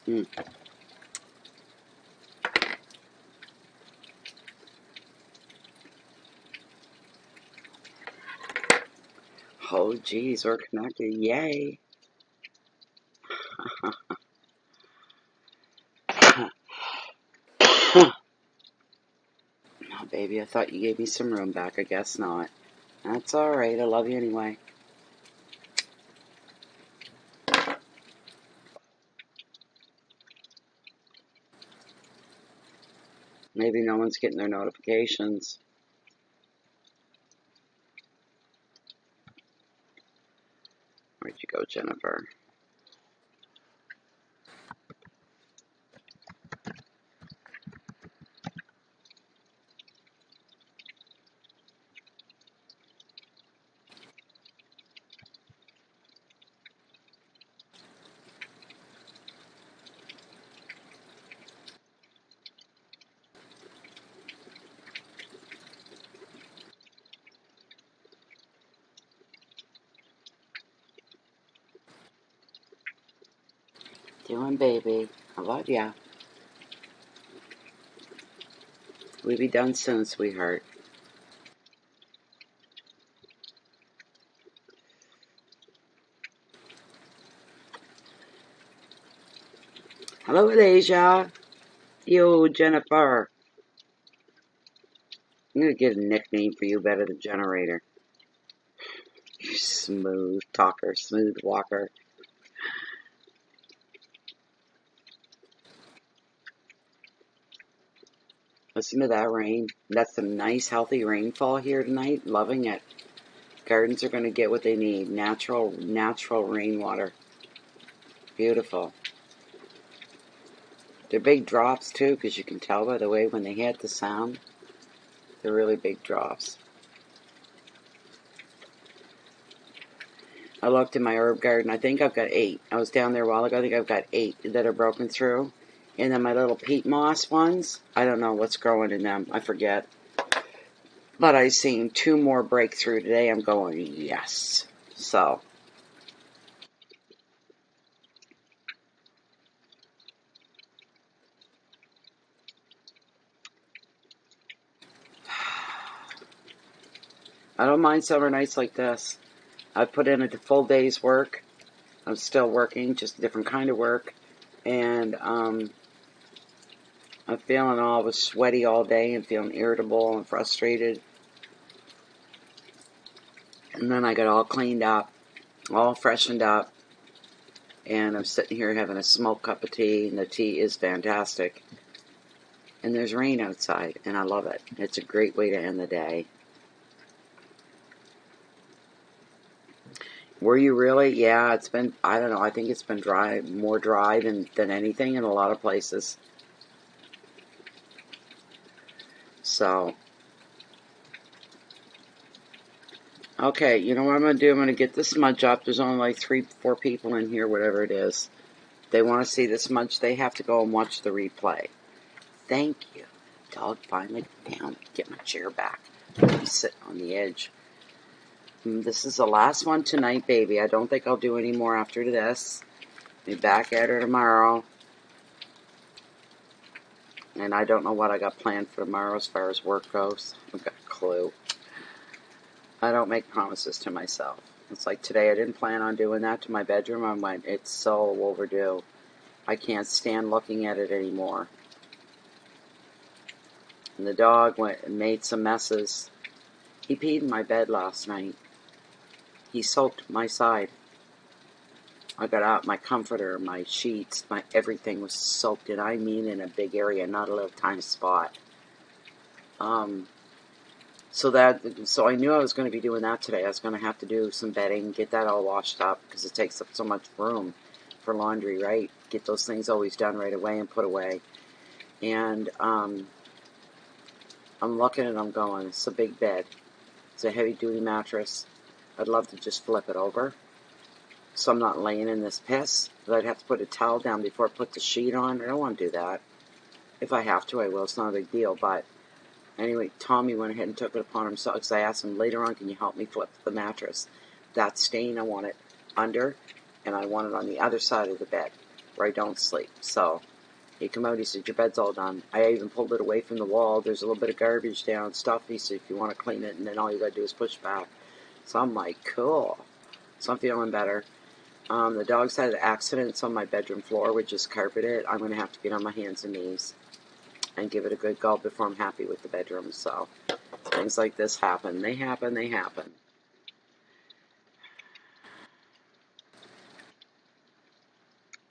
Mm. Oh, geez, we're connected. Yay. Oh, baby, I thought you gave me some room back. I guess not. That's all right. I love you anyway. Maybe no one's getting their notifications. Where'd you go, Jennifer? Doing, baby. I love ya. We'll be done soon, sweetheart. Hello, Alasia. Yo, Jennifer. I'm gonna get a nickname for you better than Generator. You smooth talker, smooth walker. Listen to that rain. That's a nice, healthy rainfall here tonight. Loving it. Gardens are going to get what they need. Natural rainwater. Beautiful. They're big drops, too, because you can tell by the way when they hit the sound. They're really big drops. I looked in my herb garden. I think I've got 8. I was down there a while ago. I think I've got 8 that are broken through. And then my little peat moss ones, I don't know what's growing in them. I forget. But I seen 2 more break through today. I'm going, yes. So, I don't mind summer nights like this. I've put in a full day's work. I'm still working, just a different kind of work. And I'm feeling all sweaty all day and feeling irritable and frustrated. And then I got all cleaned up, all freshened up. And I'm sitting here having a smoked cup of tea, and the tea is fantastic. And there's rain outside, and I love it. It's a great way to end the day. Were you really? Yeah, it's been, I don't know, I think it's been dry, more dry than anything in a lot of places. So, okay, you know what I'm going to do? I'm going to get the smudge up. There's only like 3, 4 people in here, whatever it is. If they want to see the smudge, they have to go and watch the replay. Thank you. Dog finally down. Get my chair back. I'm sitting on the edge. This is the last one tonight, baby. I don't think I'll do any more after this. Be back at her tomorrow. And I don't know what I got planned for tomorrow as far as work goes. I've got a clue. I don't make promises to myself. It's like today I didn't plan on doing that to my bedroom. I went, it's so overdue. I can't stand looking at it anymore. And the dog went and made some messes. He peed in my bed last night. He soaked my side. I got out my comforter, my sheets, my everything was soaked, and I mean in a big area, not a little tiny spot. So I knew I was going to be doing that today. I was going to have to do some bedding, get that all washed up, because it takes up so much room for laundry, right? Get those things always done right away and put away. And I'm looking and I'm going, it's a big bed. It's a heavy-duty mattress. I'd love to just flip it over, so I'm not laying in this piss. But I'd have to put a towel down before I put the sheet on. I don't want to do that. If I have to, I will. It's not a big deal, but anyway, Tommy went ahead and took it upon himself, because I asked him later on, can you help me flip the mattress? That stain, I want it under, and I want it on the other side of the bed. where I don't sleep. So he come out, he said, your bed's all done. I even pulled it away from the wall. There's a little bit of garbage down, stuff. He said, if you want to clean it, and then all you got to do is push back. So I'm like, cool. So I'm feeling better. The dogs had accidents on my bedroom floor, which is carpeted. I'm going to have to get on my hands and knees and give it a good go before I'm happy with the bedroom. So things like this happen. They happen, they happen.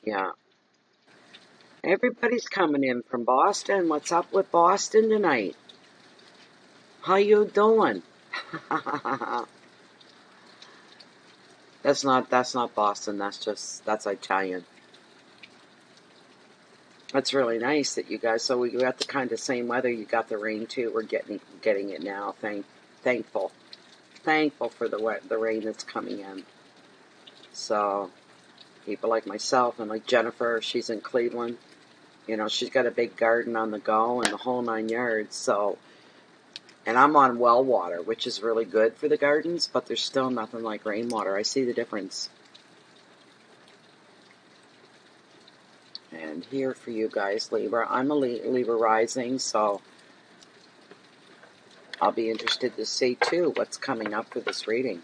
Yeah. Everybody's coming in from Boston. What's up with Boston tonight? How you doing? That's not Boston. That's Italian. That's really nice that you guys. So we got the kind of same weather. You got the rain too. We're getting it now. Thankful for the rain that's coming in. So people like myself and like Jennifer, she's in Cleveland. You know, she's got a big garden on the go and the whole 9 yards. So, and I'm on well water, which is really good for the gardens, but there's still nothing like rainwater. I see the difference. And here for you guys, Libra. I'm a Libra rising, so I'll be interested to see too what's coming up for this reading.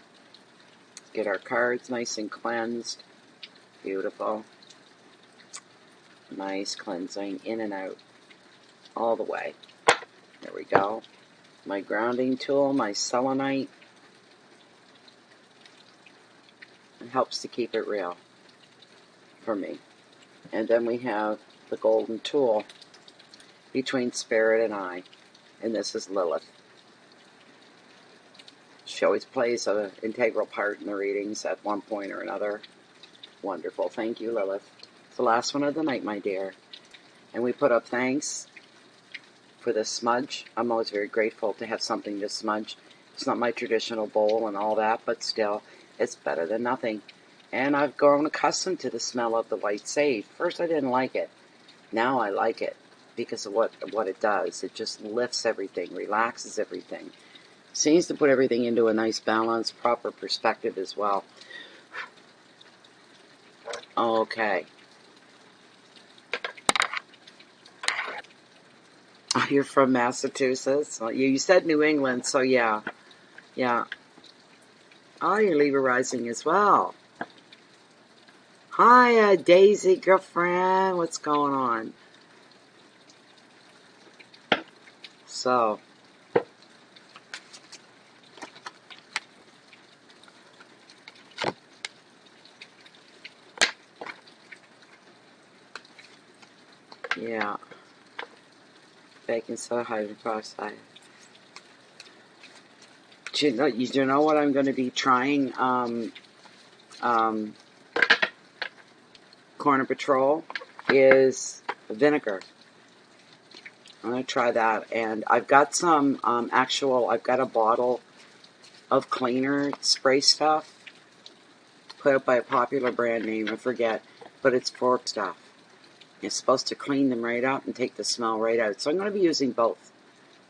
Get our cards nice and cleansed. Beautiful. Nice cleansing in and out all the way. There we go. My grounding tool, my selenite. It helps to keep it real for me. And then we have the golden tool between Spirit and I. And this is Lilith. She always plays an integral part in the readings at one point or another. Wonderful. Thank you, Lilith. It's the last one of the night, my dear. And we put up thanks for the smudge. I'm always very grateful to have something to smudge. It's not my traditional bowl and all that, but still, it's better than nothing. And I've grown accustomed to the smell of the white sage. First, I didn't like it. Now I like it because of what it does. It just lifts everything, relaxes everything. Seems to put everything into a nice balance, proper perspective as well. Okay. Oh, you're from Massachusetts? Well, you said New England, so yeah. Yeah. Oh, you're Libra rising as well. Hi, Daisy, girlfriend. What's going on? So, yeah. Baking soda, hydrogen peroxide. Do you know what I'm going to be trying? Corner Patrol is vinegar. I'm going to try that. And I've got some I've got a bottle of cleaner spray stuff put up by a popular brand name, I forget, but it's for stuff. It's supposed to clean them right up and take the smell right out. So I'm going to be using both.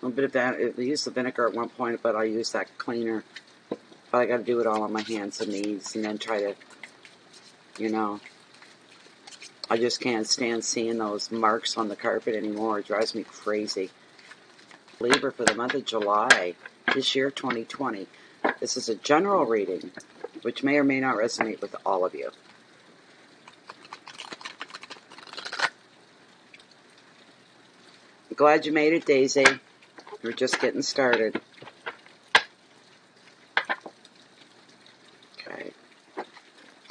A little bit of that. I used the vinegar at one point, but I use that cleaner. But I got to do it all on my hands and knees and then try to, I just can't stand seeing those marks on the carpet anymore. It drives me crazy. Libra for the month of July, this year, 2020. This is a general reading, which may or may not resonate with all of you. I'm glad you made it, Daisy. We're just getting started. Okay.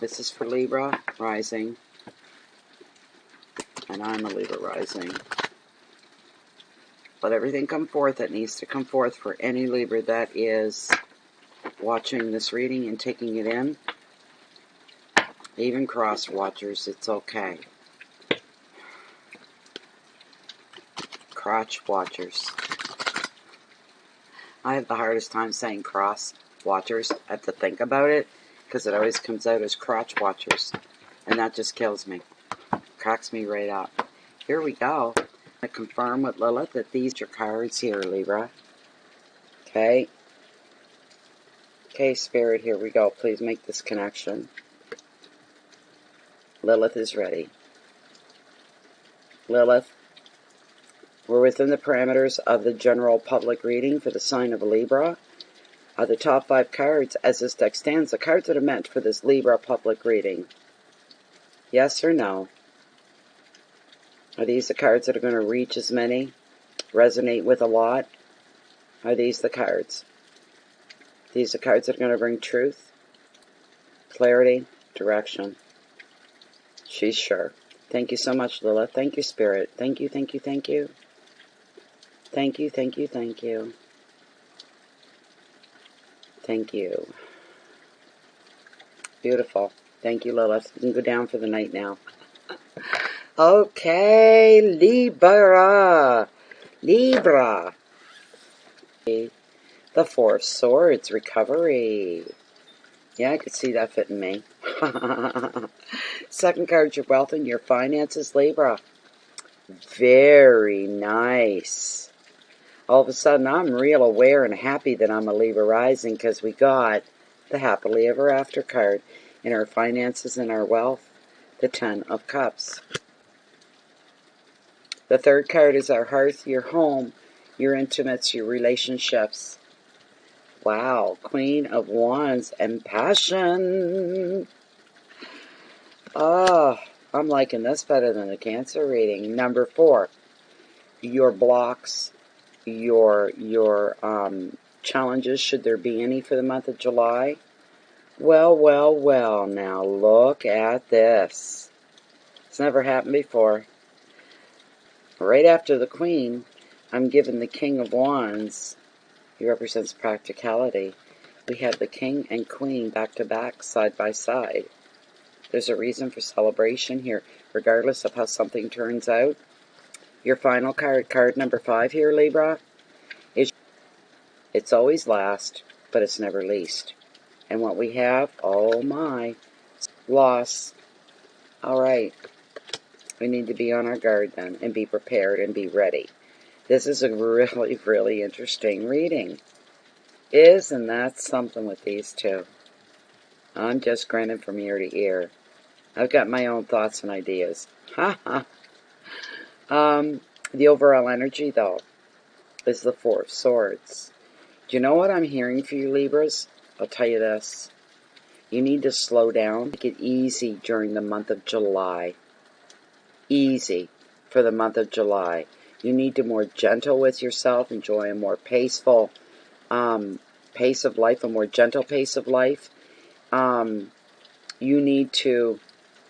This is for Libra rising. And I'm a Libra rising. Let everything come forth that needs to come forth for any Libra that is watching this reading and taking it in. Even cross watchers, it's okay. Crotch watchers. I have the hardest time saying cross watchers. I have to think about it because it always comes out as crotch watchers. And that just kills me. Cracks me right up. Here we go. I confirm with Lilith that these are your cards here, Libra. Okay. Okay, Spirit, here we go. Please make this connection. Lilith is ready. Lilith, we're within the parameters of the general public reading for the sign of Libra. The top 5 cards, as this deck stands, the cards that are meant for this Libra public reading. Yes or no? Are these the cards that are going to reach as many? Resonate with a lot? Are these the cards? These are cards that are going to bring truth, clarity, direction. She's sure. Thank you so much, Lilith. Thank you, Spirit. Thank you, thank you, thank you. Thank you, thank you, thank you. Thank you. Beautiful. Thank you, Lilith. You can go down for the night now. Okay, Libra. Libra. The Four of Swords, recovery. Yeah, I could see that fitting me. Second card, your wealth and your finances, Libra. Very nice. All of a sudden, I'm real aware and happy that I'm a Libra rising because we got the happily ever after card in our finances and our wealth, the Ten of Cups. The third card is our hearth, your home, your intimates, your relationships. Wow, Queen of Wands and passion. Oh, I'm liking this better than the Cancer reading. Number 4, your blocks, your challenges, should there be any for the month of July. Well, well, well, now look at this. It's never happened before. Right after the Queen, I'm given the King of Wands. He represents practicality. We have the King and Queen back to back, side by side. There's a reason for celebration here, regardless of how something turns out. Your final card, card number 5 here, Libra, is it's always last, but it's never least. And what we have, oh my, loss. All right, we need to be on our guard then, and be prepared and be ready. This is a really, really interesting reading. Isn't that something with these two? I'm just grinning from ear to ear. I've got my own thoughts and ideas. Ha ha. The overall energy, though, is the Four of Swords. Do you know what I'm hearing for you, Libras? I'll tell you this. You need to slow down. Take it easy during the month of July. Easy for the month of July. You need to be more gentle with yourself, enjoy a more paceful pace of life, a more gentle pace of life. You need to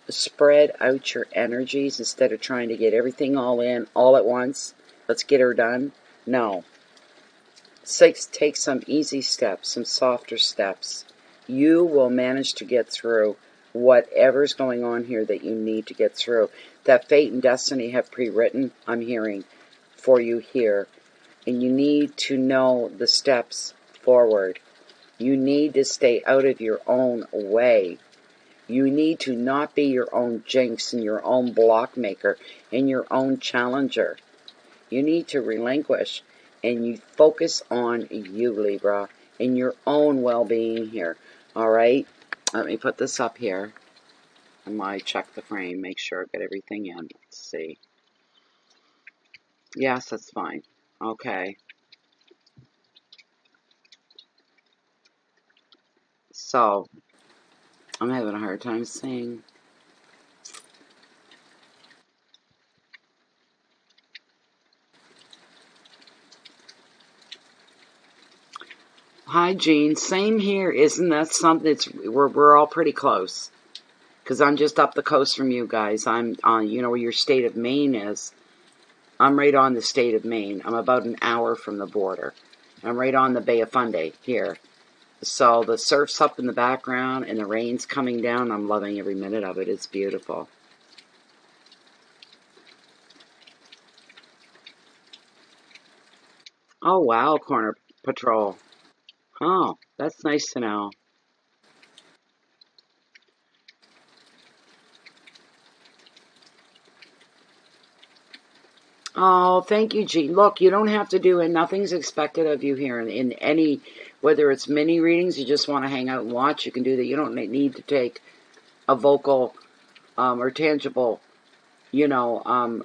spread out your energies instead of trying to get everything all in all at once. Let's get her done. No. Take some easy steps, some softer steps. You will manage to get through whatever's going on here that you need to get through. That fate and destiny have pre-written, I'm hearing, for you here. And you need to know the steps forward. You need to stay out of your own way. You need to not be your own jinx and your own block maker and your own challenger. You need to relinquish and you focus on you, Libra, and your own well-being here. All right? Let me put this up here. I might check the frame, make sure I get everything in. Let's see. Yes, that's fine. Okay. So, I'm having a hard time seeing. Hi, Jean. Same here. Isn't that something? We're all pretty close. Because I'm just up the coast from you guys. I'm on, you know, where your state of Maine is. I'm right on the state of Maine. I'm about an hour from the border. I'm right on the Bay of Fundy here. So the surf's up in the background and the rain's coming down. I'm loving every minute of it. It's beautiful. Oh, wow, Corner Patrol. Oh, that's nice to know. Oh, thank you, Jean. Look, you don't have to do it. Nothing's expected of you here in any, whether it's mini readings, you just want to hang out and watch, you can do that. You don't need to take a vocal or tangible you know,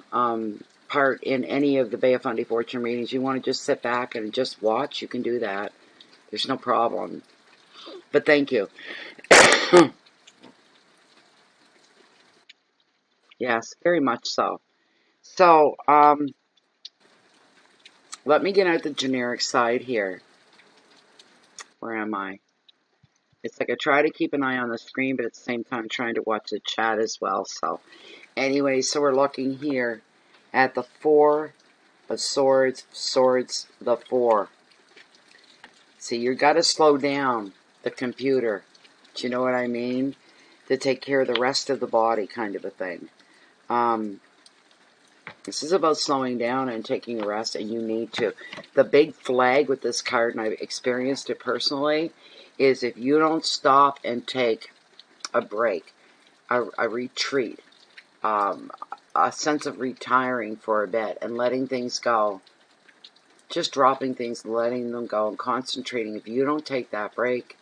part in any of the Bay of Fundy fortune readings, you want to just sit back and just watch, you can do that. There's no problem. But thank you. Yes, very much so. So, let me get out the generic side here. Where am I? It's like I try to keep an eye on the screen, but at the same time trying to watch the chat as well. So, anyway, so we're looking here at the Four of Swords, the Four. See, you got to slow down the computer. Do you know what I mean? To take care of the rest of the body, kind of a thing. This is about slowing down and taking a rest, and you need to. The big flag with this card, and I've experienced it personally, is if you don't stop and take a break, a retreat, a sense of retiring for a bit and letting things go, just dropping things, letting them go, and concentrating. If you don't take that break,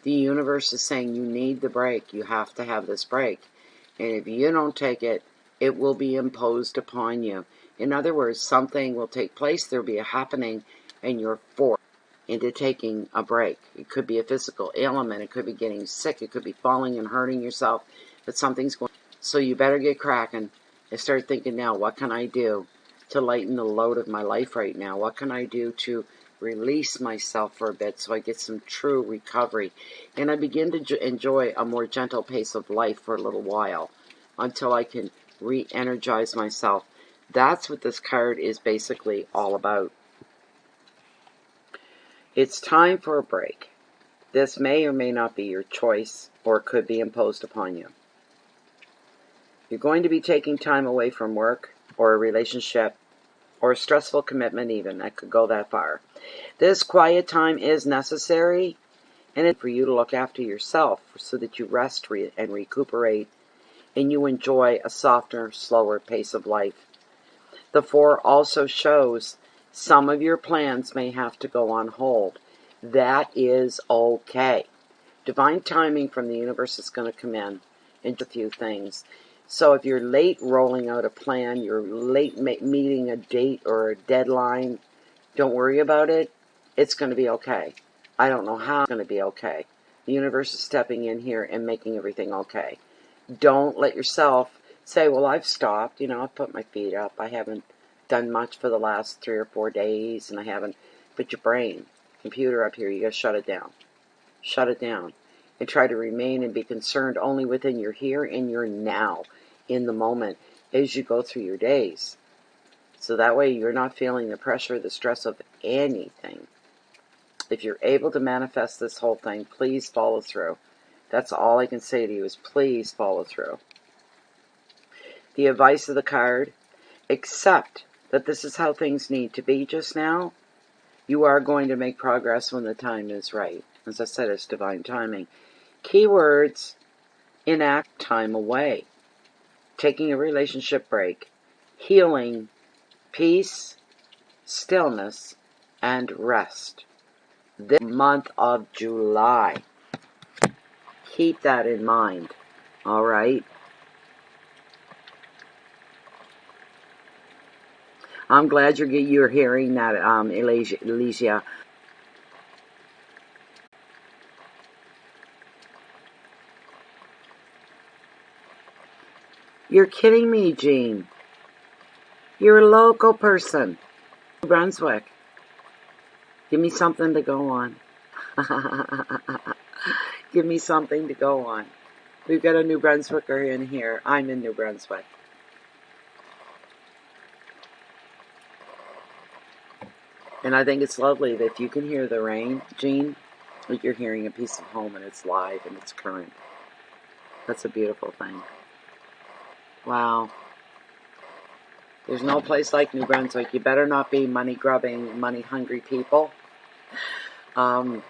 the universe is saying you need the break. You have to have this break. And if you don't take it, it will be imposed upon you. In other words, something will take place. There will be a happening, and you're forced into taking a break. It could be a physical ailment. It could be getting sick. It could be falling and hurting yourself. But something's going on. So you better get cracking and start thinking now, what can I do to lighten the load of my life right now? What can I do to release myself for a bit so I get some true recovery? And I begin to enjoy a more gentle pace of life for a little while until I can re-energize myself. That's what this card is basically all about. It's time for a break. This may or may not be your choice, or it could be imposed upon you. You're going to be taking time away from work or a relationship or a stressful commitment even. That could go that far. This quiet time is necessary, and it's for you to look after yourself so that you rest and recuperate and you enjoy a softer, slower pace of life. The Four also shows some of your plans may have to go on hold. That is okay. Divine timing from the universe is going to come in into a few things. So if you're late rolling out a plan, you're late meeting a date or a deadline, don't worry about it. It's going to be okay. I don't know how it's going to be okay. The universe is stepping in here and making everything okay. Don't let yourself say, well, I've stopped. You know, I've put my feet up. I haven't done much for the last 3 or 4 days, and I haven't. But your brain, computer up here, you got to shut it down. Shut it down. And try to remain and be concerned only within your here and your now, in the moment, as you go through your days. So that way you're not feeling the pressure, the stress of anything. If you're able to manifest this whole thing, please follow through. That's all I can say to you is please follow through. The advice of the card, accept that this is how things need to be just now. You are going to make progress when the time is right. As I said, it's divine timing. Keywords, enact time away, taking a relationship break, healing, peace, stillness, and rest. This month of July. Keep that in mind. All right? I'm glad you're hearing that, Elysia. You're kidding me, Jean. You're a local person. New Brunswick. Give me something to go on. Give me something to go on. We've got a New Brunswicker in here. I'm in New Brunswick. And I think it's lovely that you can hear the rain, Jean, like you're hearing a piece of home and it's live and it's current. That's a beautiful thing. Wow. There's no place like New Brunswick. You better not be money-grubbing, money-hungry people.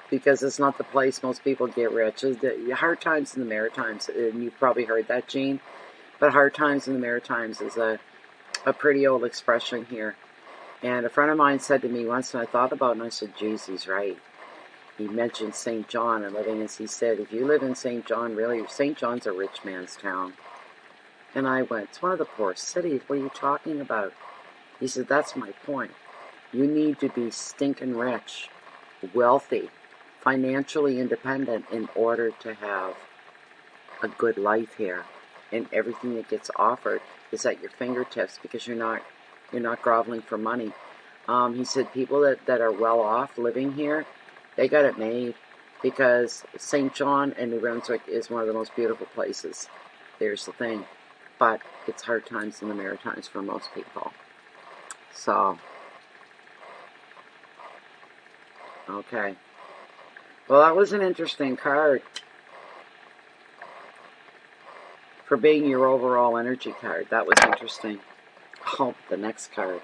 Because it's not the place most people get rich. The hard times in the Maritimes, and you've probably heard that, Jean, but hard times in the Maritimes is a pretty old expression here. And a friend of mine said to me once, and I thought about it, and I said, geez, he's right. He mentioned St. John and living as he said, if you live in St. John, really, St. John's a rich man's town. And I went, it's one of the poorest cities. What are you talking about? He said, that's my point. You need to be stinking rich, wealthy, financially independent in order to have a good life here. And everything that gets offered is at your fingertips because you're not groveling for money. He said people that are well off living here, they got it made because St. John and New Brunswick is one of the most beautiful places. There's the thing. But it's hard times in the Maritimes for most people. So, okay. Well, that was an interesting card for being your overall energy card. That was interesting. Oh, the next card.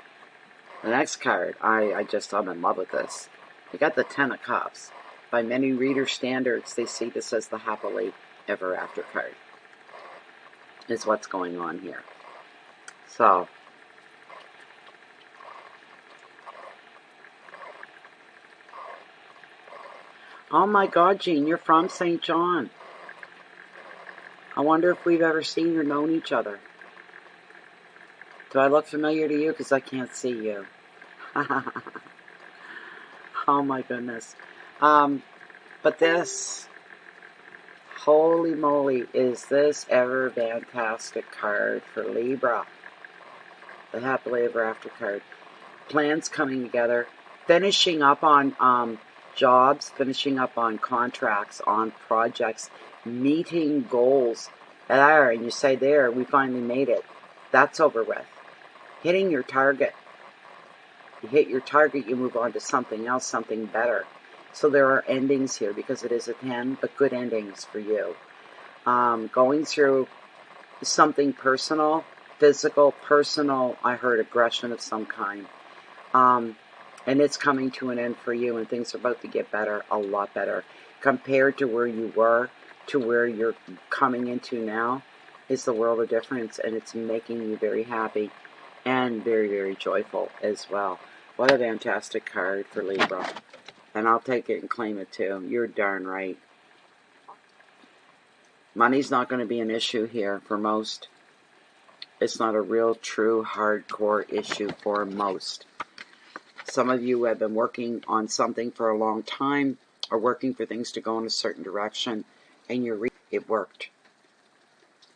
The next card, I'm in love with this. You got the Ten of Cups. By many reader standards, they see this as the happily ever after card. Is what's going on here. So, oh my God, Jean, you're from St. John. I wonder if we've ever seen or known each other. Do I look familiar to you? Because I can't see you. Oh my goodness. But this, holy moly, is this ever fantastic card for Libra. The happily ever after card. Plans coming together. Finishing up on jobs. Finishing up on contracts, on projects. Meeting goals. And you say there, we finally made it. That's over with. Hitting your target. You hit your target, you move on to something else, something better. So there are endings here because it is a 10, but good endings for you. Going through something personal, physical, personal, I heard aggression of some kind. And it's coming to an end for you, and things are about to get better, a lot better. Compared to where you were, to where you're coming into now, is the world of difference, and it's making you very happy and very, very joyful as well. What a fantastic card for Libra. And I'll take it and claim it too. You're darn right. Money's not going to be an issue here for most. It's not a real, true, hardcore issue for most. Some of you have been working on something for a long time or working for things to go in a certain direction, and it worked.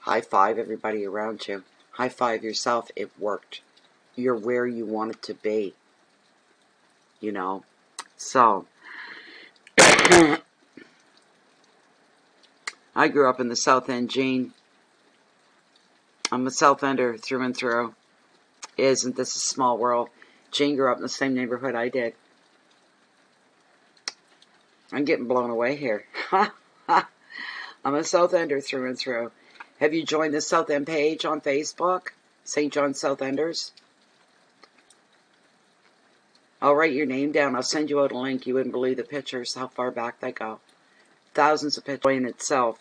High five everybody around you. High five yourself. It worked. You're where you want it to be. You know. So, I grew up in the South End, Jean. I'm a South Ender through and through. Isn't this a small world? Jean grew up in the same neighborhood I did. I'm getting blown away here. I'm a South Ender through and through. Have you joined the South End page on Facebook? St. John South Enders? I'll write your name down. I'll send you out a link. You wouldn't believe the pictures, how far back they go. Thousands of pictures in itself.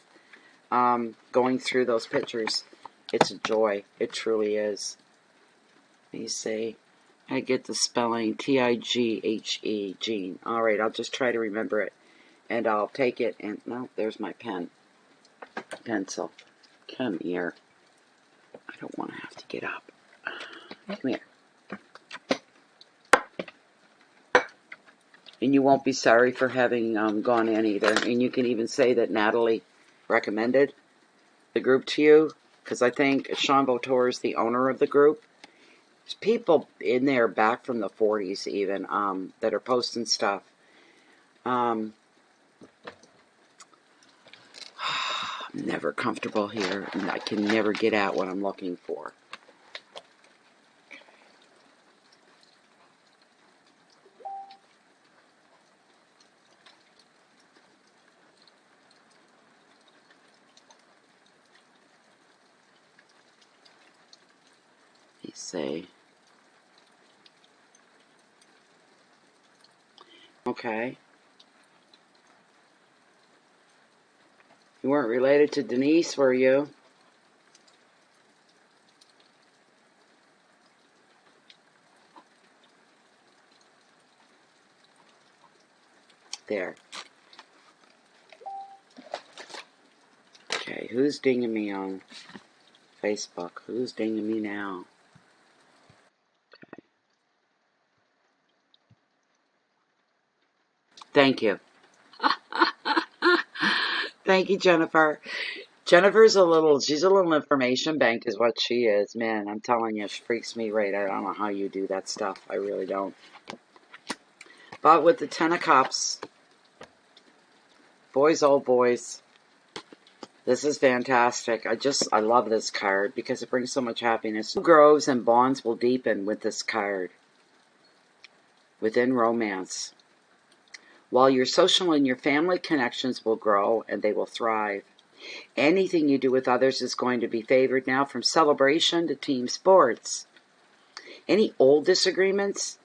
Going through those pictures. It's a joy. It truly is. Let me see. I get the spelling. T-I-G-H-E. Jean. Alright, I'll just try to remember it. And I'll take it and... No, there's my pen. Pencil. Come here. I don't want to have to get up. Come here. And you won't be sorry for having gone in either. And you can even say that Natalie recommended the group to you. Because I think Sean Botor is the owner of the group. There's people in there back from the 40s even that are posting stuff. I'm never comfortable here. And I can never get at what I'm looking for. Say, okay. You weren't related to Denise, were you? There. Okay, who's dinging me on Facebook. Who's dinging me now? Thank you. Thank you, Jennifer. She's a little information bank is what she is. Man, I'm telling you, she freaks me right. I don't know how you do that stuff. I really don't. But with the Ten of Cups, boys, oh boys, this is fantastic. I love this card because it brings so much happiness. Grows and bonds will deepen with this card within romance. While your social and your family connections will grow and they will thrive. Anything you do with others is going to be favored now, from celebration to team sports. Any old disagreements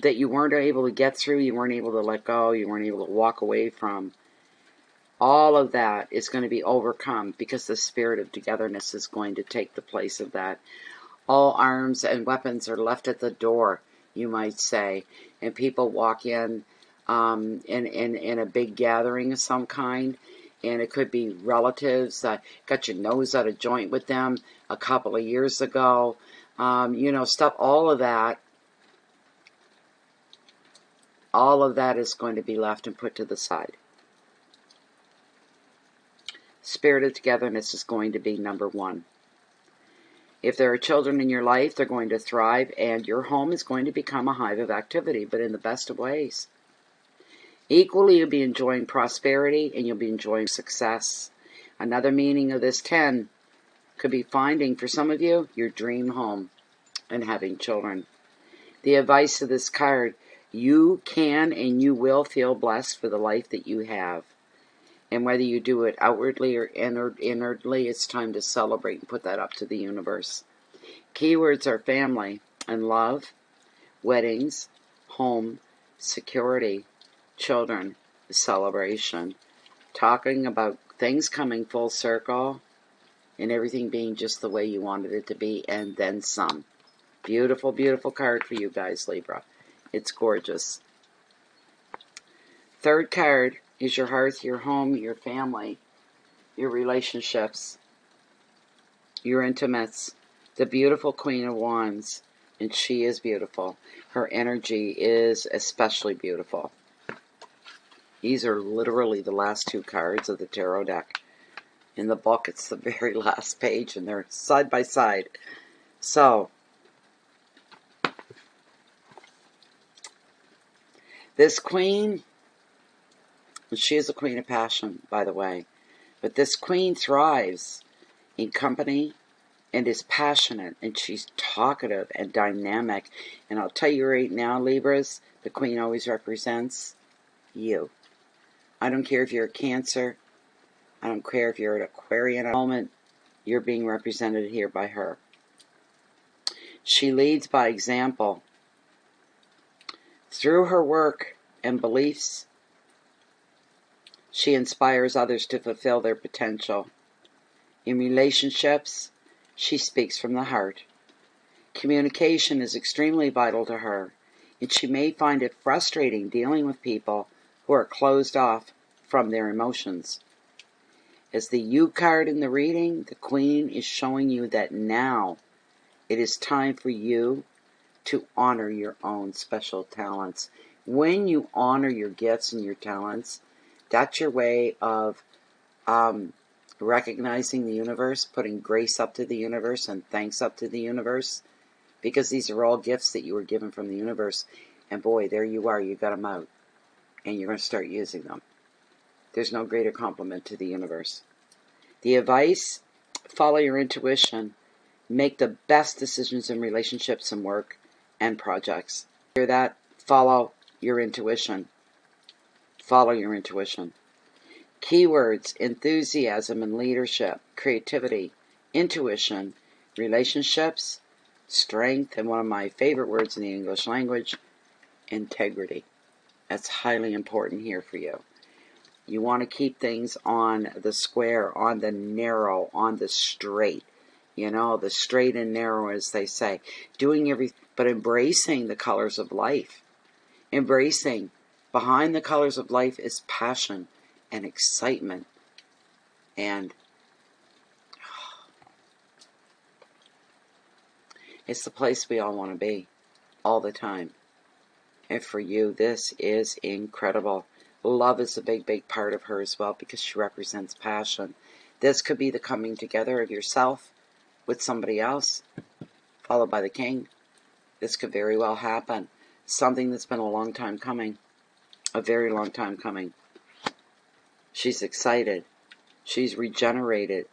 that you weren't able to get through, you weren't able to let go, you weren't able to walk away from, all of that is going to be overcome because the spirit of togetherness is going to take the place of that. All arms and weapons are left at the door, you might say, and people walk in a big gathering of some kind. And it could be relatives that got your nose out of joint with them a couple of years ago. Stuff, all of that is going to be left and put to the side. Spirit of togetherness is going to be number one. If there are children in your life, they're going to thrive, and your home is going to become a hive of activity, but in the best of ways. Equally, you'll be enjoying prosperity and you'll be enjoying success. Another meaning of this 10 could be finding, for some of you, your dream home and having children. The advice of this card, you can and you will feel blessed for the life that you have. And whether you do it outwardly or inwardly, it's time to celebrate and put that up to the universe. Keywords are family and love, weddings, home, security, children, celebration, talking about things coming full circle and everything being just the way you wanted it to be, and then some. Beautiful, beautiful card for you guys, Libra. It's gorgeous. Third card is your hearth, your home, your family, your relationships, your intimates. The beautiful Queen of Wands, and she is beautiful. Her energy is especially beautiful. These are literally the last two cards of the tarot deck. In the book, it's the very last page, and they're side by side. So, this queen, she is a queen of passion, by the way. But this queen thrives in company and is passionate, and she's talkative and dynamic. And I'll tell you right now, Libras, the queen always represents you. I don't care if you're a Cancer. I don't care if you're an Aquarian at the moment. You're being represented here by her. She leads by example. Through her work and beliefs, she inspires others to fulfill their potential. In relationships, she speaks from the heart. Communication is extremely vital to her, and she may find it frustrating dealing with people who are closed off from their emotions. As the U card in the reading, the Queen is showing you that now it is time for you to honor your own special talents. When you honor your gifts and your talents, that's your way of recognizing the universe, putting grace up to the universe and thanks up to the universe, because these are all gifts that you were given from the universe. And boy, there you are, you got them out, and you're going to start using them. There's no greater compliment to the universe. The advice, follow your intuition. Make the best decisions in relationships and work and projects. Hear that? Follow your intuition. Follow your intuition. Keywords, enthusiasm and leadership, creativity, intuition, relationships, strength, and one of my favorite words in the English language, integrity. That's highly important here for you. You want to keep things on the square, on the narrow, on the straight. You know, the straight and narrow, as they say. Doing everything, but embracing the colors of life. Embracing. Behind the colors of life is passion and excitement. And It's the place we all want to be, all the time. And for you, this is incredible. Love is a big, big part of her as well because she represents passion. This could be the coming together of yourself with somebody else, followed by the king. This could very well happen. Something that's been a long time coming. A very long time coming. She's excited. She's regenerated,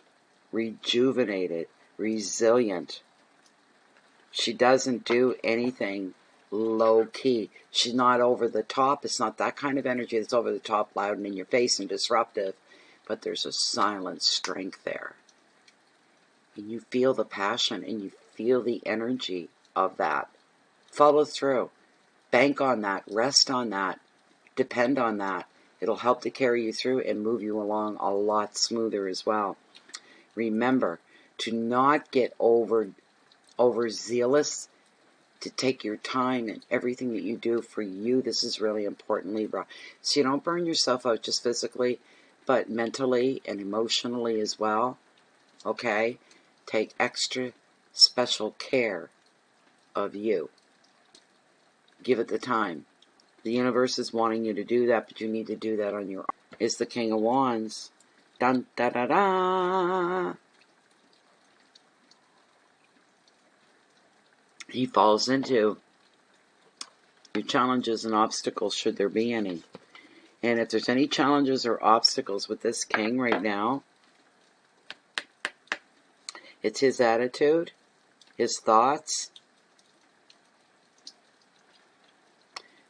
rejuvenated, resilient. She doesn't do anything low-key. She's not over the top. It's not that kind of energy that's over the top, loud and in your face and disruptive. But there's a silent strength there. And you feel the passion and you feel the energy of that. Follow through. Bank on that. Rest on that. Depend on that. It'll help to carry you through and move you along a lot smoother as well. Remember to not get overzealous, to take your time and everything that you do for you. This is really important, Libra. So you don't burn yourself out just physically, but mentally and emotionally as well. Okay? Take extra special care of you. Give it the time. The universe is wanting you to do that, but you need to do that on your own. It's the King of Wands. Dun, da, da, da. He falls into your challenges and obstacles, should there be any. And if there's any challenges or obstacles with this king right now, it's his attitude, his thoughts,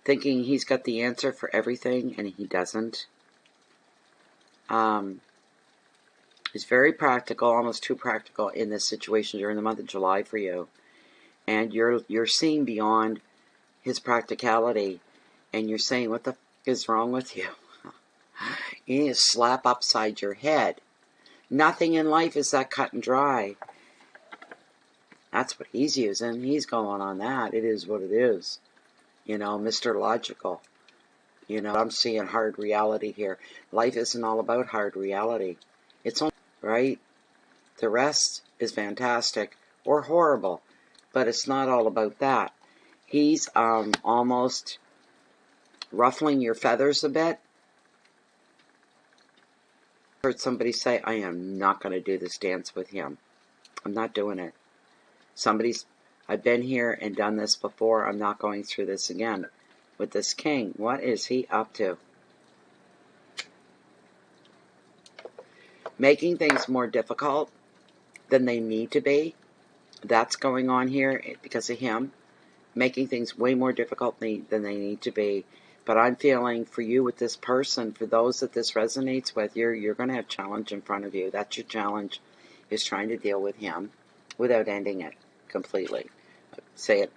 thinking he's got the answer for everything and he doesn't. He's very practical, almost too practical in this situation during the month of July for you. And you're seeing beyond his practicality, and you're saying, what the f is wrong with you? You need to slap upside your head. Nothing in life is that cut and dry. That's what he's using. He's going on that. It is what it is. You know, Mr. Logical. You know, I'm seeing hard reality here. Life isn't all about hard reality. It's only, right? The rest is fantastic or horrible, but it's not all about that. He's almost ruffling your feathers a bit. I heard somebody say, I am not going to do this dance with him. I'm not doing it. I've been here and done this before. I'm not going through this again. With this king, what is he up to? Making things more difficult than they need to be. That's going on here because of him. Making things way more difficult than they need to be. But I'm feeling for you with this person, for those that this resonates with, you're going to have challenge in front of you. That's your challenge, is trying to deal with him without ending it completely. Say it.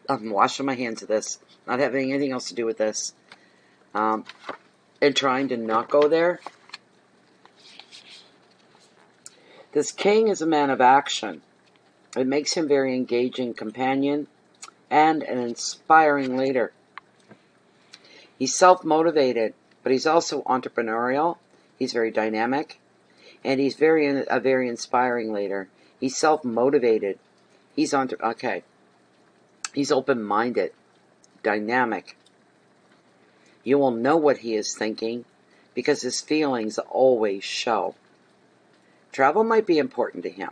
I'm washing my hands of this. Not having anything else to do with this. And trying to not go there. This king is a man of action. It makes him very engaging companion and an inspiring leader. He's self-motivated, but he's also entrepreneurial. He's very dynamic, and he's a very inspiring leader. He's self-motivated. He's He's open-minded, dynamic. You will know what he is thinking because his feelings always show. Travel might be important to him.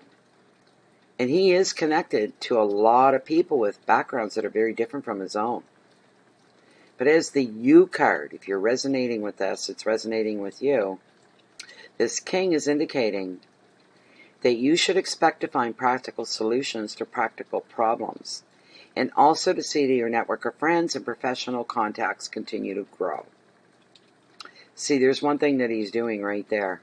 And he is connected to a lot of people with backgrounds that are very different from his own. But as the You card, if you're resonating with this, it's resonating with you. This king is indicating that you should expect to find practical solutions to practical problems. And also to see that your network of friends and professional contacts continue to grow. See, there's one thing that he's doing right there.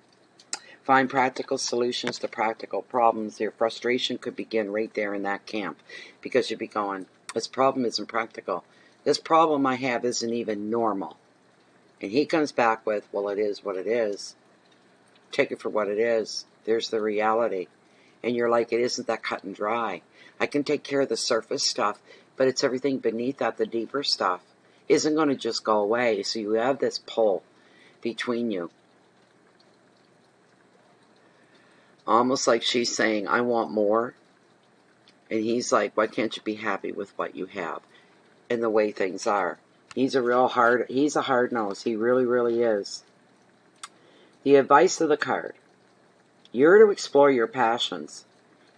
Find practical solutions to practical problems. Your frustration could begin right there in that camp. Because you'd be going, this problem isn't practical. This problem I have isn't even normal. And he comes back with, well, it is what it is. Take it for what it is. There's the reality. And you're like, it isn't that cut and dry. I can take care of the surface stuff, but it's everything beneath that, the deeper stuff, isn't going to just go away. So you have this pull between you. Almost like she's saying, I want more. And he's like, why can't you be happy with what you have and the way things are? He's a hard nose. He really, really is. The advice of the card. You're to explore your passions.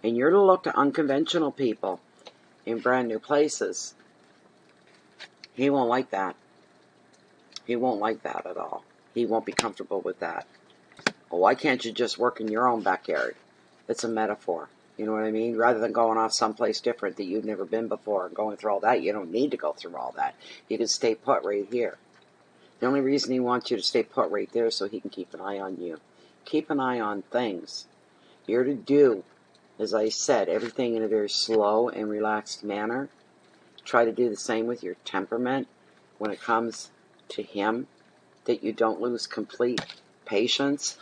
And you're to look to unconventional people in brand new places. He won't like that. He won't like that at all. He won't be comfortable with that. Well, why can't you just work in your own backyard? It's a metaphor. You know what I mean? Rather than going off someplace different that you've never been before and going through all that, you don't need to go through all that. You can stay put right here. The only reason he wants you to stay put right there is so he can keep an eye on you. Keep an eye on things. You're to do, as I said, everything in a very slow and relaxed manner. Try to do the same with your temperament when it comes to him, that you don't lose complete patience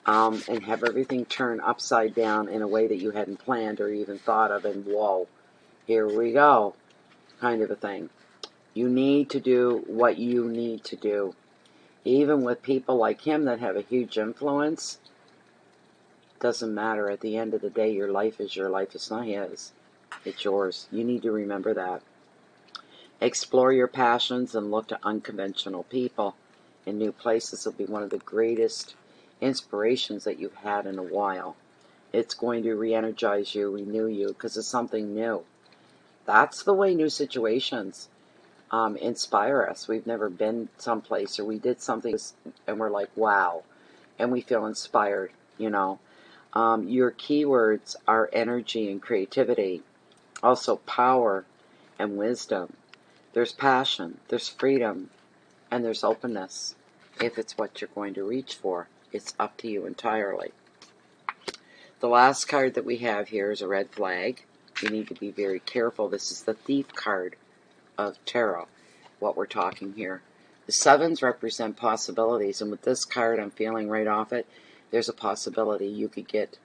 and have everything turn upside down in a way that you hadn't planned or even thought of, and whoa, here we go, kind of a thing. You need to do what you need to do. Even with people like him that have a huge influence, doesn't matter. At the end of the day, your life is your life. It's not his. It's yours. You need to remember that. Explore your passions and look to unconventional people in new places. Will be one of the greatest inspirations that you've had in a while. It's going to re-energize you, renew you, because it's something new. That's the way new situations inspire us. We've never been someplace, or we did something and we're like, wow, and we feel inspired, you know. Your keywords are energy and creativity, also power and wisdom. There's passion, there's freedom, and there's openness. If it's what you're going to reach for, it's up to you entirely. The last card that we have here is a red flag. You need to be very careful. This is the Thief card of tarot, what we're talking here. The sevens represent possibilities, and with this card, I'm feeling right off it, there's a possibility you could get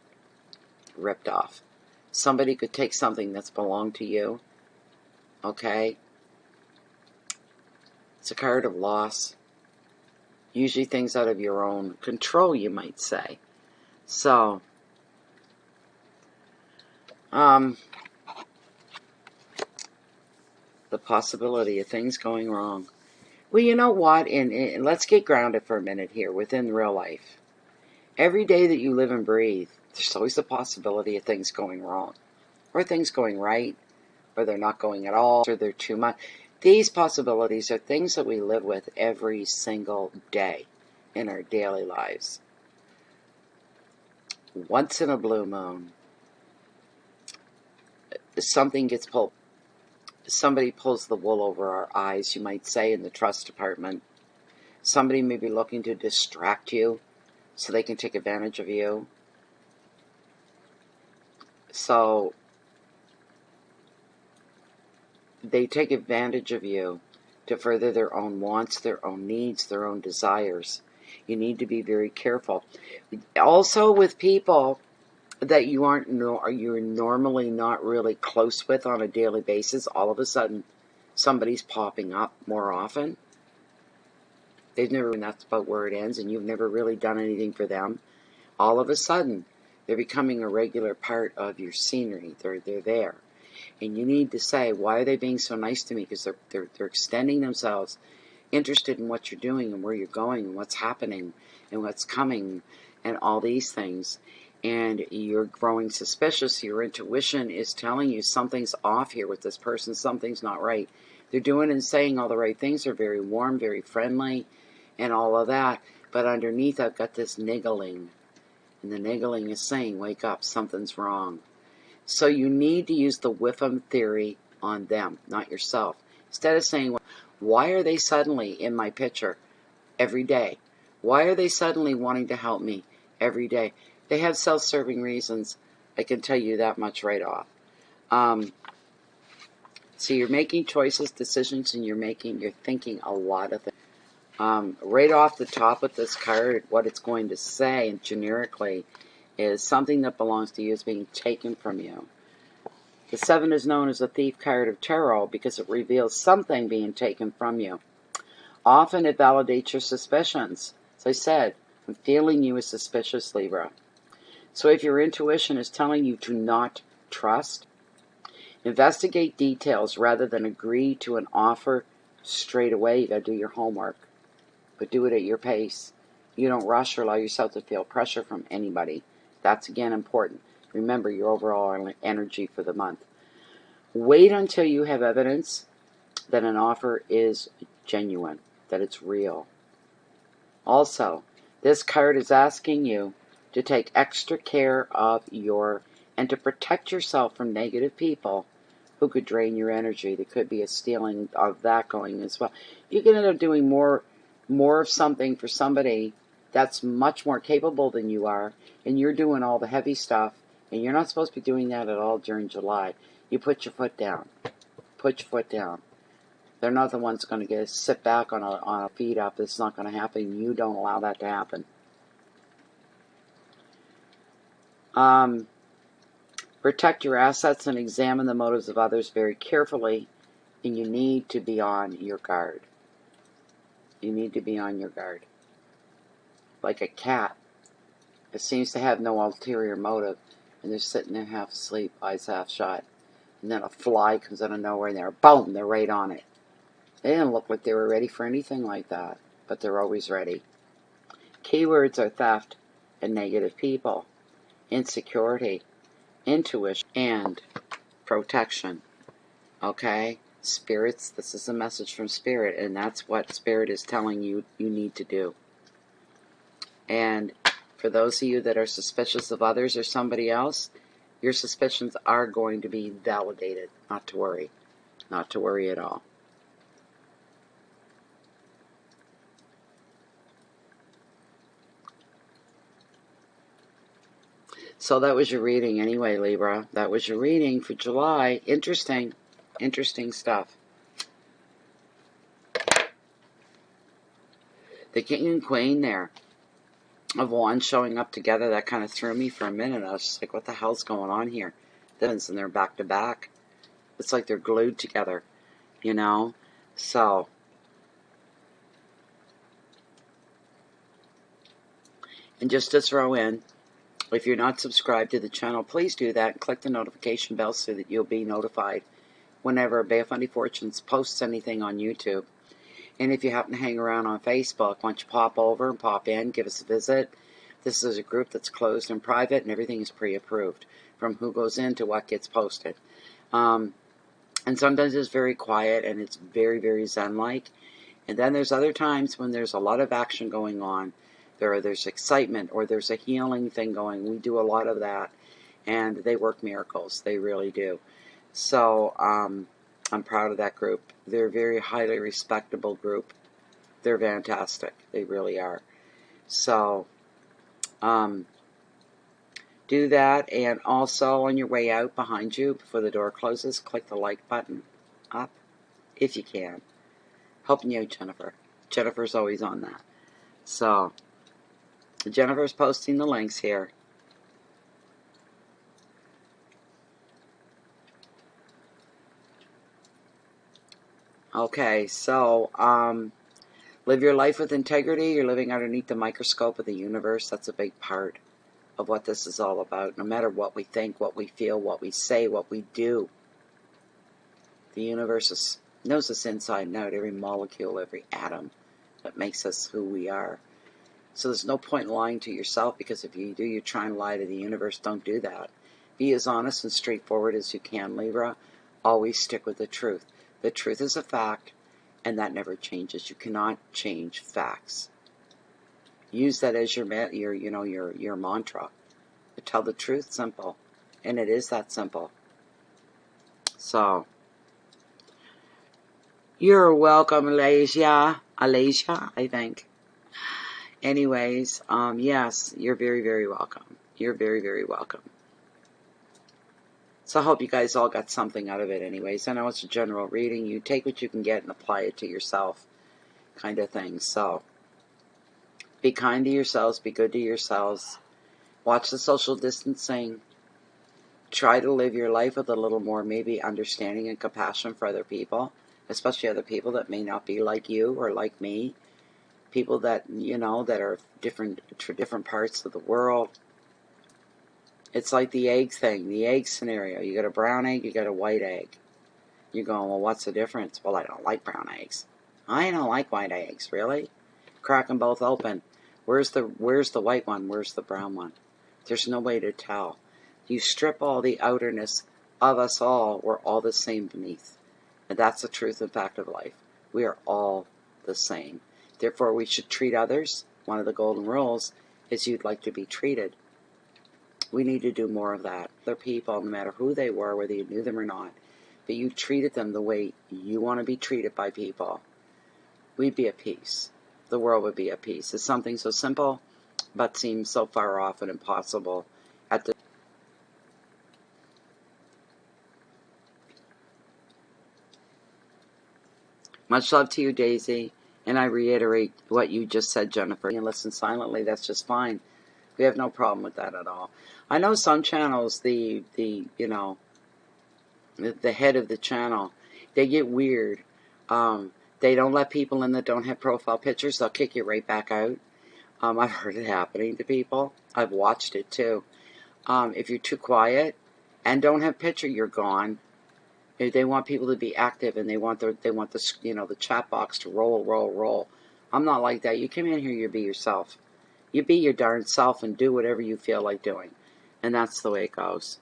ripped off. Somebody could take something that's belonged to you, okay? It's a card of loss. Usually things out of your own control, you might say. So, the possibility of things going wrong. Well, you know what? And let's get grounded for a minute here within real life. Every day that you live and breathe, there's always the possibility of things going wrong. Or things going right. Or they're not going at all. Or they're too much. These possibilities are things that we live with every single day in our daily lives. Once in a blue moon, something gets pulled. Somebody pulls the wool over our eyes, you might say, in the trust department. Somebody may be looking to distract you so they can take advantage of you. So they take advantage of you to further their own wants, their own needs, their own desires. You need to be very careful. Also with people that you're normally not really close with on a daily basis, all of a sudden somebody's popping up more often. They've never, and that's about where it ends, and you've never really done anything for them. All of a sudden, they're becoming a regular part of your scenery. They're there. And you need to say, why are they being so nice to me? Because they're extending themselves, interested in what you're doing and where you're going and what's happening and what's coming and all these things. And you're growing suspicious. Your intuition is telling you something's off here with this person. Something's not right. They're doing and saying all the right things. They're very warm, very friendly, and all of that. But underneath, I've got this niggling. And the niggling is saying, wake up, something's wrong. So you need to use the Whiffam theory on them, not yourself. Instead of saying, why are they suddenly in my picture every day? Why are they suddenly wanting to help me every day? They have self-serving reasons. I can tell you that much right off. So you're making choices, decisions, and you're thinking a lot of things. Right off the top of this card, what it's going to say, and generically, is something that belongs to you is being taken from you. The 7 is known as the Thief card of tarot because it reveals something being taken from you. Often it validates your suspicions. As I said, I'm feeling you as suspicious, Libra. So if your intuition is telling you to not trust, Investigate details rather than agree to an offer straight away. You got to do your homework, but do it at your pace. You don't rush or allow yourself to feel pressure from anybody. That's, again, important. Remember your overall energy for the month. Wait until you have evidence that an offer is genuine, that it's real. Also, this card is asking you to take extra care of and to protect yourself from negative people who could drain your energy. There could be a stealing of that going as well. You can end up doing more of something for somebody that's much more capable than you are, and you're doing all the heavy stuff, and you're not supposed to be doing that at all during July. You put your foot down. Put your foot down. They're not the ones going to sit back on a feet up. It's not going to happen. You don't allow that to happen. Protect your assets and examine the motives of others very carefully, and you need to be on your guard. You need to be on your guard. Like a cat, it seems to have no ulterior motive, and they're sitting there half asleep, eyes half shut, and then a fly comes out of nowhere, and boom, they're right on it. They didn't look like they were ready for anything like that, but they're always ready. Keywords are theft and negative people, insecurity, intuition, and protection. Okay? Spirits, this is a message from Spirit, and that's what Spirit is telling you you need to do. And for those of you that are suspicious of others or somebody else, your suspicions are going to be validated. Not to worry. Not to worry at all. So that was your reading anyway, Libra. That was your reading for July. Interesting. Interesting stuff. The King and Queen there of Wands showing up together, that kind of threw me for a minute. I was just like, what the hell's going on here? And they're back to back. It's like they're glued together, you know? So, and just to throw in, if you're not subscribed to the channel, please do that and click the notification bell so that you'll be notified whenever Bay of Funny Fortunes posts anything on YouTube. And if you happen to hang around on Facebook, why don't you pop over and pop in, give us a visit. This is a group that's closed and private, and everything is pre-approved, from who goes in to what gets posted. And sometimes it's very quiet, and it's very, very zen-like. And then there's other times when there's a lot of action going on. There's excitement, or there's a healing thing going. We do a lot of that, and they work miracles. They really do. So I'm proud of that group. They're a very highly respectable group. They're fantastic. They really are. So do that, and also on your way out behind you, before the door closes, click the like button up, if you can. Helping you, Jennifer. Jennifer's always on that. So Jennifer's posting the links here. Okay, so live your life with integrity. You're living underneath the microscope of the universe. That's a big part of what this is all about. No matter what we think, what we feel, what we say, what we do, the universe knows us inside and out, every molecule, every atom that makes us who we are. So there's no point in lying to yourself, because if you do, you're trying to lie to the universe. Don't do that. Be as honest and straightforward as you can, Libra. Always stick with the truth. The truth is a fact, and that never changes. You cannot change facts. Use that as your mantra. Tell the truth, simple, and it is that simple. So, you're welcome, Alasia, I think. Anyways, yes, you're very, very welcome. You're very, very welcome. So I hope you guys all got something out of it anyways. I know it's a general reading. You take what you can get and apply it to yourself, kind of thing. So, be kind to yourselves. Be good to yourselves. Watch the social distancing. Try to live your life with a little more maybe understanding and compassion for other people, especially other people that may not be like you or like me. People that, that are different parts of the world. It's like the egg thing, the egg scenario. You got a brown egg, you got a white egg. You're going, well, what's the difference? Well, I don't like brown eggs. I don't like white eggs, really? Crack them both open. Where's the white one? Where's the brown one? There's no way to tell. You strip all the outerness of us all, we're all the same beneath. And that's the truth and fact of life. We are all the same. Therefore, we should treat others. One of the golden rules is you'd like to be treated. We need to do more of that. Other people, no matter who they were, whether you knew them or not, but you treated them the way you want to be treated by people, we'd be at peace. The world would be at peace. It's something so simple, but seems so far off and impossible at the Much love to you, Daisy, and I reiterate what you just said, Jennifer. And listen silently, that's just fine. We have no problem with that at all. I know some channels, the head of the channel, they get weird. They don't let people in that don't have profile pictures. They'll kick you right back out. I've heard it happening to people. I've watched it too. If you're too quiet and don't have picture, you're gone. They want people to be active, and they want the chat box to roll. I'm not like that. You come in here, you be yourself. You be your darn self and do whatever you feel like doing, and that's the way it goes.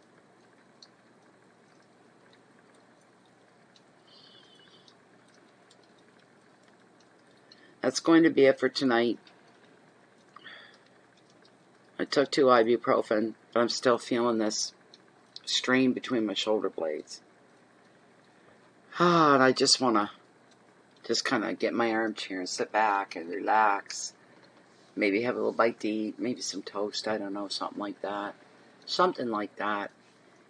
That's going to be it for tonight. I took 2 ibuprofen, but I'm still feeling this strain between my shoulder blades. And I just want to kind of get in my armchair and sit back and relax. Maybe have a little bite to eat, maybe some toast, I don't know, something like that. Something like that.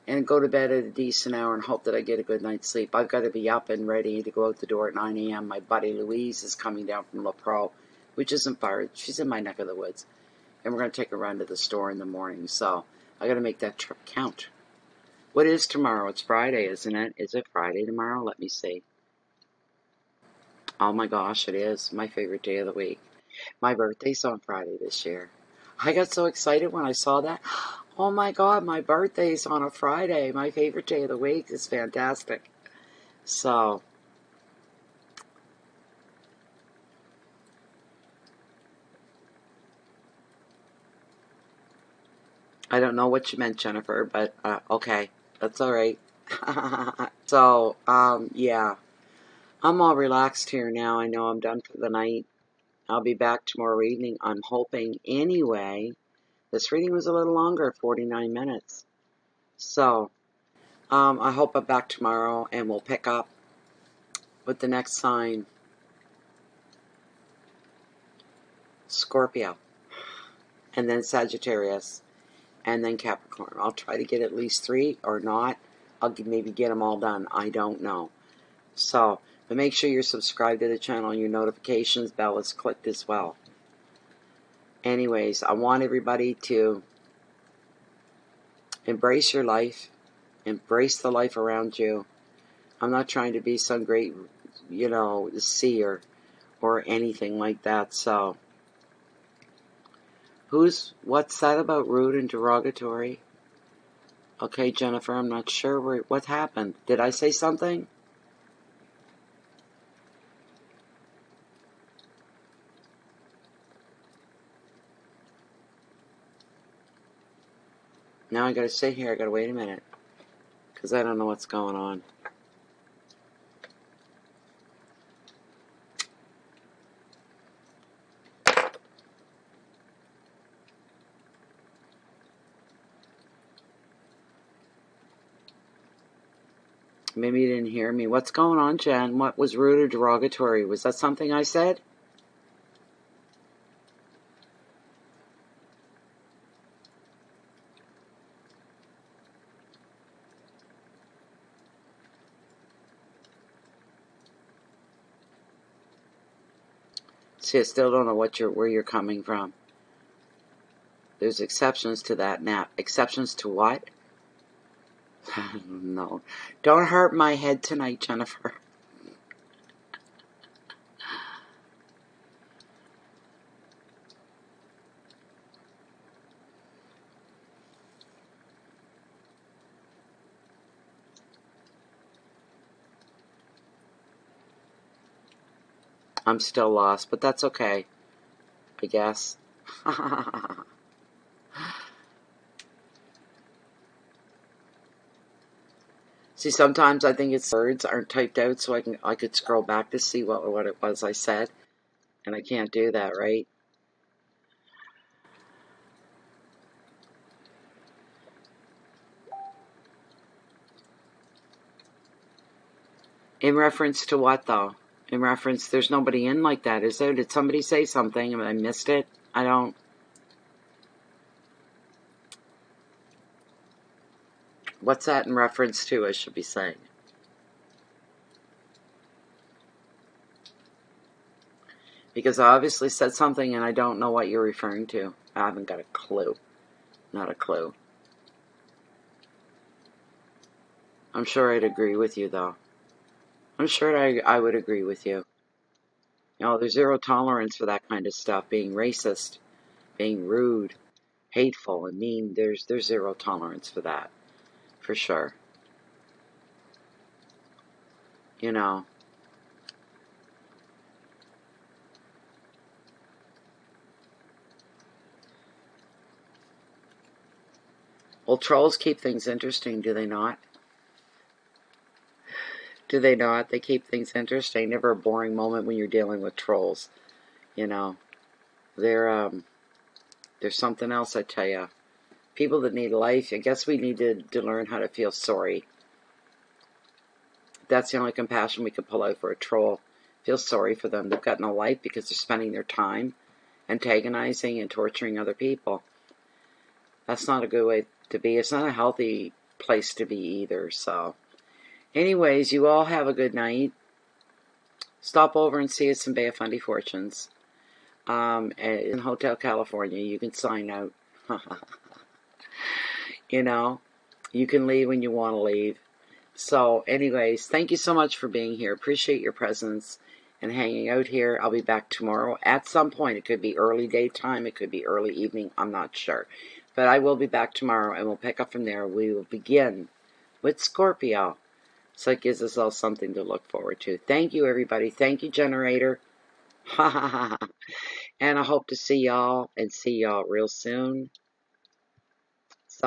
And go to bed at a decent hour and hope that I get a good night's sleep. I've got to be up and ready to go out the door at 9 a.m. My buddy Louise is coming down from La Pro, which isn't far. She's in my neck of the woods. And we're going to take a run to the store in the morning. So I got to make that trip count. What is tomorrow? It's Friday, isn't it? Is it Friday tomorrow? Let me see. Oh my gosh, it is. My favorite day of the week. My birthday's on Friday this year. I got so excited when I saw that. Oh my God, my birthday's on a Friday. My favorite day of the week is fantastic. So, I don't know what you meant, Jennifer, but okay, that's all right. So, yeah, I'm all relaxed here now. I know I'm done for the night. I'll be back tomorrow evening, I'm hoping. Anyway, this reading was a little longer, 49 minutes. So, I hope I'm back tomorrow and we'll pick up with the next sign, Scorpio, and then Sagittarius, and then Capricorn. I'll try to get at least 3 or not. I'll maybe get them all done. I don't know. So, but make sure you're subscribed to the channel and your notifications bell is clicked as well. Anyways, I want everybody to embrace your life. Embrace the life around you. I'm not trying to be some great, seer or anything like that. So, what's that about rude and derogatory? Okay, Jennifer, I'm not sure what happened. Did I say something? Now I gotta sit here. I gotta wait a minute. Because I don't know what's going on. Maybe you didn't hear me. What's going on, Jen? What was rude or derogatory? Was that something I said? See, I still don't know where you're coming from. There's exceptions to that now. Exceptions to what? No. Don't hurt my head tonight, Jennifer. I'm still lost, but that's okay, I guess. See, sometimes I think it's words aren't typed out, so I could scroll back to see what it was I said, and I can't do that, right? In reference to what, though? In reference, there's nobody in like that, is there? Did somebody say something and I missed it? I don't. What's that in reference to, I should be saying? Because I obviously said something and I don't know what you're referring to. I haven't got a clue. Not a clue. I'm sure I'd agree with you, though. I'm sure I would agree with you. You know, there's zero tolerance for that kind of stuff. Being racist, being rude, hateful, and mean. There's zero tolerance for that, for sure. You know. Well, trolls keep things interesting, do they not? Do they not? They keep things interesting. Never a boring moment when you're dealing with trolls. You know, they're something else, I tell you. People that need life, I guess we need to learn how to feel sorry. That's the only compassion we can pull out for a troll. Feel sorry for them. They've got no life because they're spending their time antagonizing and torturing other people. That's not a good way to be. It's not a healthy place to be either. So, anyways, you all have a good night. Stop over and see us in Bay of Fundy Fortunes. In Hotel California, you can sign out. You know, you can leave when you want to leave. So, anyways, thank you so much for being here. Appreciate your presence and hanging out here. I'll be back tomorrow at some point. It could be early daytime. It could be early evening. I'm not sure. But I will be back tomorrow, and we'll pick up from there. We will begin with Scorpio. So it gives us all something to look forward to. Thank you, everybody. Thank you, generator. And I hope to see y'all and see y'all real soon.